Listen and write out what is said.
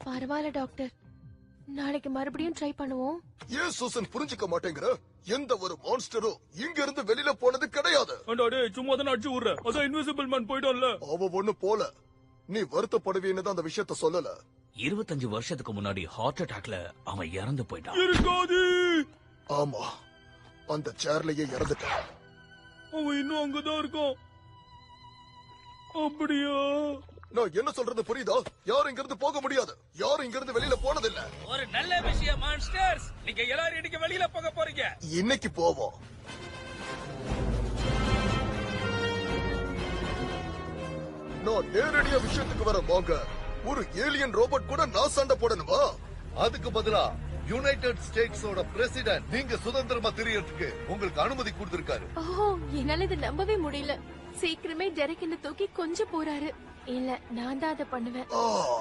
பரவாயில்ல டாக்டர், நாளைக்கு மறுபடியும் ட்ரை பண்ணுவோம். ஏன் சூசன் புரிஞ்சுக்க மாட்டேங்கிற? எந்த ஒரு மான்ஸ்டரும் இங்க இருந்து வெளியில போனது கிடையாது. சும்மா தானே அடிச்சு விடுற. அதான் இன்விசிபிள் மேன் போயிட்டான்ல. அவ ஒண்ணு போல. நீ வருத்தப்படுவீன்னு தான் அந்த விஷயத்த சொல்லல. 25 வருஷத்துக்கு முன்னாடி ஹார்ட் அட்டாக்ல அவன் இறந்து போயிட்டான். இருக்காது. ஆமா, அந்த சேர்லயே இறந்துட்டான். அவன் இன்னும் அங்கதான் இருக்கான். அப்படியா? நான் என்ன சொல்றது புரியுதா? யாரும் இங்க இருந்து போக முடியாது. யாரும் இங்க இருந்து வெளியில போனதில்ல. ஒரு நல்ல விஷயம் மான்ஸ்டர்ஸ், நீங்க எல்லாரும் இன்னைக்கு வெளியில போக போறீங்க. இன்னைக்கு போவோம். நான் நேரடியா விஷயத்துக்கு வர வாங்க. ஒரு ஏலியன் ரோபோட் கூட நான் சண்டை போடணுமா? அதுக்கு பதிலா யுனைடெட் ஸ்டேட்ஸோட பிரசிடென்ட் நீங்க சுதந்திரமா தெரியறதுக்கு உங்களுக்கு அனுமதி கொடுத்திருக்காரு. ஓ, என்னால இதை நம்பவே முடியல. சீக்கிரமே டெரெக் என்ன தூக்கி கொஞ்சம் போறாரு. இல்ல, நான் தான் அதை பண்ணுவேன்.